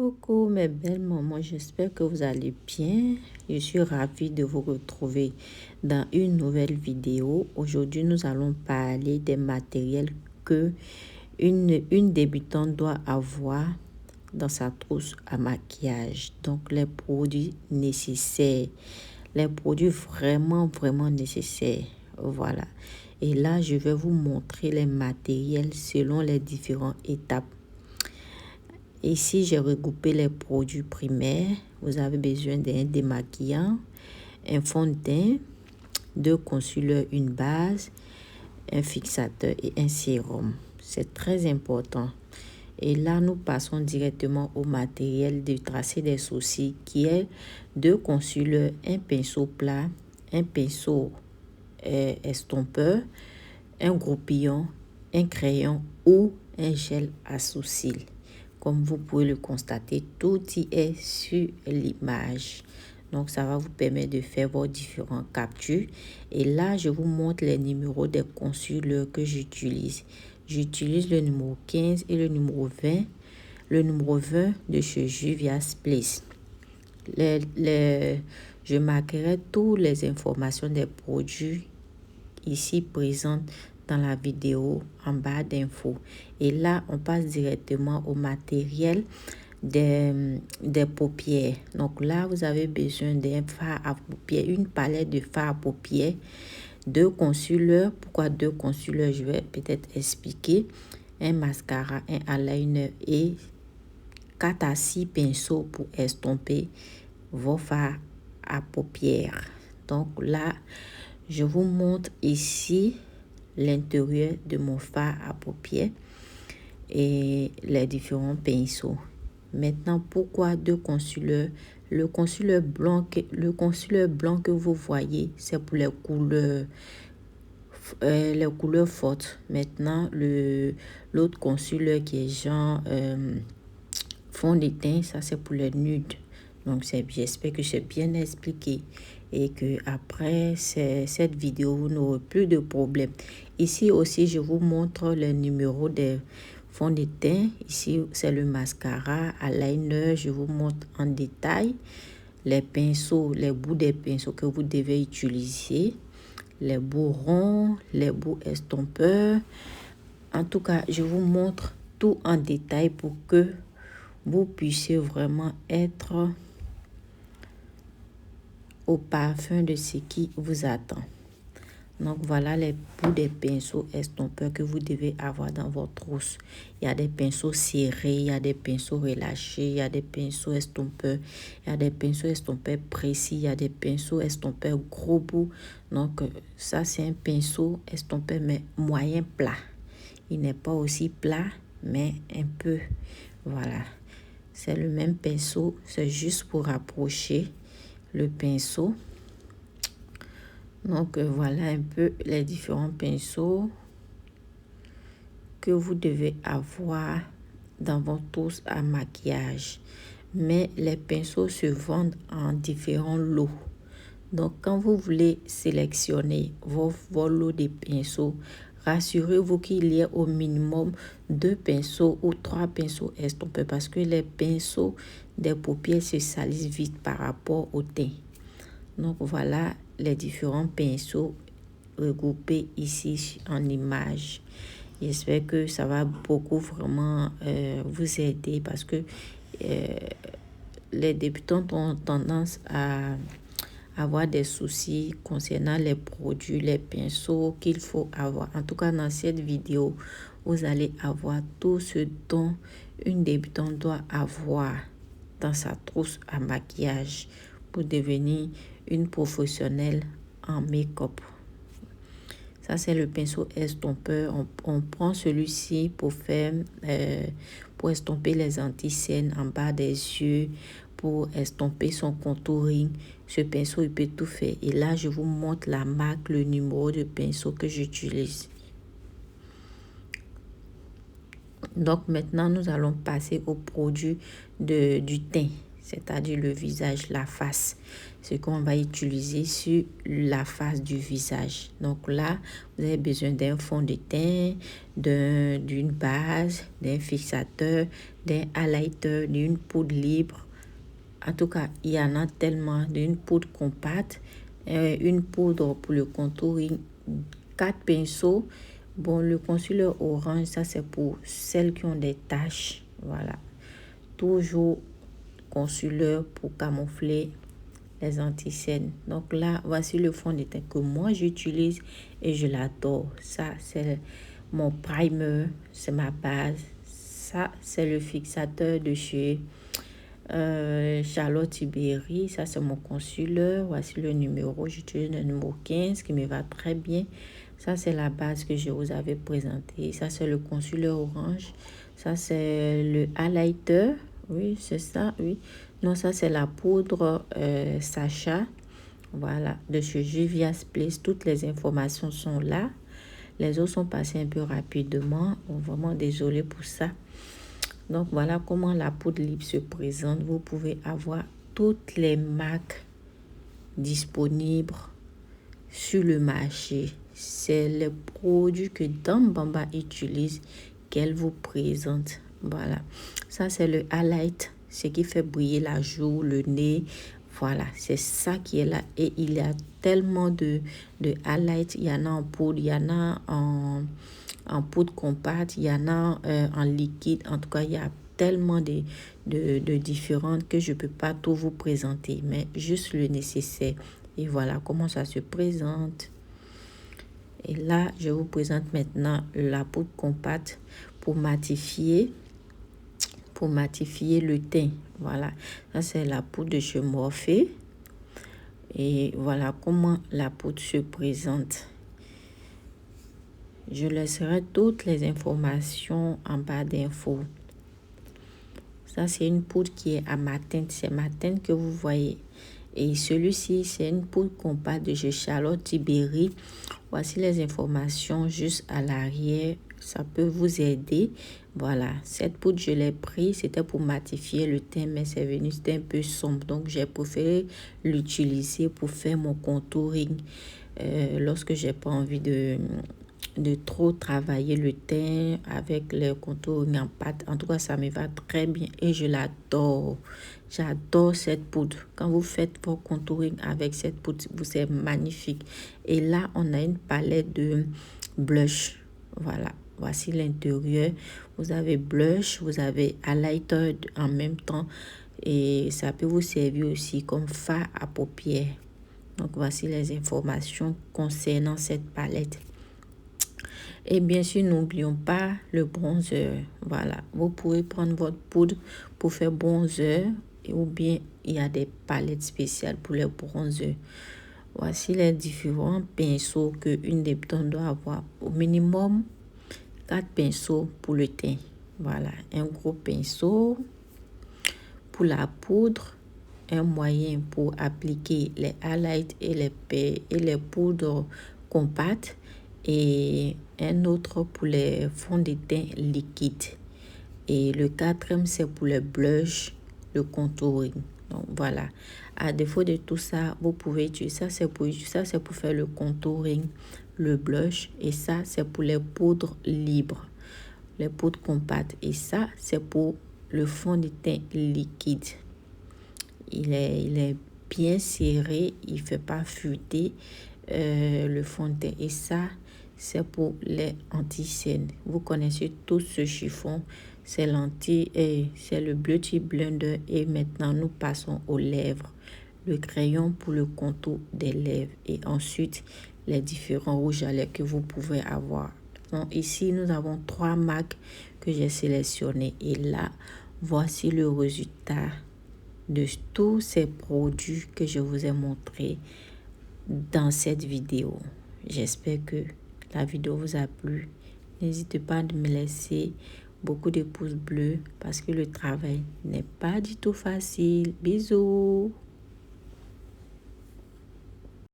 Coucou mes belles mamans, j'espère que vous allez bien. Je suis ravie de vous retrouver dans une nouvelle vidéo. Aujourd'hui, nous allons parler des matériels que une débutante doit avoir dans sa trousse à maquillage. Donc, les produits nécessaires, les produits vraiment nécessaires. Voilà. Et là, je vais vous montrer les matériels selon les différentes étapes. Ici, j'ai regroupé les produits primaires. Vous avez besoin d'un démaquillant, un fond de teint, 2 concealers, une base, un fixateur et un sérum. C'est très important. Et là, nous passons directement au matériel de tracer des sourcils qui est 2 concealers, un pinceau plat, un pinceau estompeur, un groupillon, un crayon ou un gel à sourcils. Comme vous pouvez le constater, tout y est sur l'image. Donc, ça va vous permettre de faire vos différentes captures. Et là, je vous montre les numéros des concealers que j'utilise. J'utilise le numéro 15 et le numéro 20. Le numéro 20 de chez Juvia's Place. Je marquerai toutes les informations des produits ici présentes dans la vidéo en bas d'infos. Et là, on passe directement au matériel des paupières. Donc là, vous avez besoin d'un fard à paupières, une palette de fard à paupières, 2 concealers. Pourquoi 2 concealers? Je vais peut-être expliquer. Un mascara, un eyeliner et 4 à 6 pinceaux pour estomper vos fards à paupières. Donc là, je vous montre ici l'intérieur de mon fard à paupières et les différents pinceaux. Maintenant, pourquoi 2 concealers? Le concealer blanc que vous voyez, c'est pour les couleurs fortes. Maintenant, l'autre concealer qui est genre fond de teint, ça c'est pour les nudes. Donc, j'espère que j'ai bien expliqué et que après cette vidéo, vous n'aurez plus de problème. Ici aussi, je vous montre le numéro des fonds de teint. Ici, c'est le mascara, eyeliner. Je vous montre en détail les pinceaux, les bouts des pinceaux que vous devez utiliser, les bouts ronds, les bouts estompeurs. En tout cas, je vous montre tout en détail pour que vous puissiez vraiment être au parfum de ce qui vous attend. Donc voilà les bouts des pinceaux estompeurs que vous devez avoir dans votre trousse. Il y a des pinceaux serrés, il y a des pinceaux relâchés, il y a des pinceaux estompeurs, il y a des pinceaux estompeurs précis, il y a des pinceaux estompeurs gros bout. Donc ça c'est un pinceau estompeur mais moyen plat. Il n'est pas aussi plat mais un peu, voilà. C'est le même pinceau, c'est juste pour rapprocher le pinceau. Donc voilà un peu les différents pinceaux que vous devez avoir dans votre trousse à maquillage. Mais les pinceaux se vendent en différents lots. Donc quand vous voulez sélectionner vos lots de pinceaux, rassurez-vous qu'il y ait au minimum 2 pinceaux ou 3 pinceaux estompés parce que les pinceaux des paupières se salissent vite par rapport au teint. Donc voilà les différents pinceaux regroupés ici en image. J'espère que ça va beaucoup vraiment vous aider parce que les débutants ont tendance à avoir des soucis concernant les produits, les pinceaux qu'il faut avoir. En tout cas, dans cette vidéo, vous allez avoir tout ce dont une débutante doit avoir dans sa trousse à maquillage pour devenir une professionnelle en make-up. Ça, c'est le pinceau estompeur. On prend celui-ci pour pour estomper les anti-cernes en bas des yeux, pour estomper son contouring. Ce pinceau, il peut tout faire. Et là, je vous montre la marque, le numéro de pinceau que j'utilise. Donc, maintenant, nous allons passer au produit du teint. c'est-à-dire le visage, la face. Ce qu'on va utiliser sur la face du visage. Donc là, vous avez besoin d'un fond de teint, d'une base, d'un fixateur, d'un highlighter, d'une poudre libre. En tout cas, il y en a tellement, d'une poudre compacte, une poudre pour le contouring, 4 pinceaux. Bon, le concealer orange, ça c'est pour celles qui ont des taches. Voilà. Toujours concealer pour camoufler les anti-cernes. Donc là, voici le fond de teint que moi j'utilise et je l'adore. Ça, c'est mon primer, c'est ma base. Ça, c'est le fixateur de chez Charlotte Tilbury. Ça, c'est mon concealer. Voici le numéro. J'utilise le numéro 15 qui me va très bien. Ça, c'est la base que je vous avais présentée. Ça, c'est le concealer orange. Ça, c'est le highlighter. Oui, c'est ça, oui. Non, ça, c'est la poudre Sacha. Voilà, de chez Juvia's Place. Toutes les informations sont là. Les autres sont passés un peu rapidement. Vraiment désolé pour ça. Donc, voilà comment la poudre libre se présente. Vous pouvez avoir toutes les marques disponibles sur le marché. C'est les produits que Dame Bamba utilise qu'elle vous présente. Voilà. Ça, c'est le highlight, ce qui fait briller la joue, le nez. Voilà, c'est ça qui est là. Et il y a tellement de highlights. Il y en a en poudre, il y en a en poudre compacte, il y en a en liquide. En tout cas, il y a tellement de différentes que je ne peux pas tout vous présenter, mais juste le nécessaire. Et voilà comment ça se présente. Et là, je vous présente maintenant la poudre compacte pour matifier le teint. Voilà, ça c'est la poudre de chez Morphe. Et voilà comment la poudre se présente. Je laisserai toutes les informations en bas d'infos. Ça, c'est une poudre qui est à ma teinte. C'est ma teinte que vous voyez. Et celui-ci, c'est une poudre compacte de chez Charlotte Tilbury. Voici les informations juste à l'arrière. Ça peut vous aider. Voilà, cette poudre, je l'ai pris. C'était pour matifier le teint, mais c'est venu, c'était un peu sombre. Donc, j'ai préféré l'utiliser pour faire mon contouring. Lorsque j'ai pas envie de trop travailler le teint avec le contouring en pâte. En tout cas, ça me va très bien et je l'adore. J'adore cette poudre. Quand vous faites vos contouring avec cette poudre, c'est magnifique. Et là, on a une palette de blush. Voilà. Voici l'intérieur. Vous avez blush, vous avez highlighter en même temps. Et ça peut vous servir aussi comme fard à paupières. Donc, voici les informations concernant cette palette. Et bien sûr, n'oublions pas le bronzer. Voilà, vous pouvez prendre votre poudre pour faire bronzer ou bien il y a des palettes spéciales pour les bronzers. Voici les différents pinceaux qu'une débutante doit avoir. Au minimum, 4 pinceaux pour le teint. Voilà, un gros pinceau pour la poudre, un moyen pour appliquer les highlights et les poudres compactes et un autre pour les fonds de teint liquides. Et le quatrième, c'est pour le blush, le contouring. Donc voilà, à défaut de tout ça, vous pouvez utiliser ça, c'est pour faire le contouring, le blush, et ça, c'est pour les poudres libres, les poudres compactes, et ça, c'est pour le fond de teint liquide. Il est bien serré, il ne fait pas fuiter le fond de teint, et ça, c'est pour les anti-cernes. Vous connaissez tous ce chiffon, c'est le Beauty Blender. Et maintenant, nous passons aux lèvres. Le crayon pour le contour des lèvres. Et ensuite, les différents rouges à lèvres que vous pouvez avoir. Donc, ici, nous avons 3 marques que j'ai sélectionnées. Et là, voici le résultat de tous ces produits que je vous ai montrés dans cette vidéo. J'espère que la vidéo vous a plu. N'hésitez pas à me laisser beaucoup de pouces bleus parce que le travail n'est pas du tout facile. Bisous!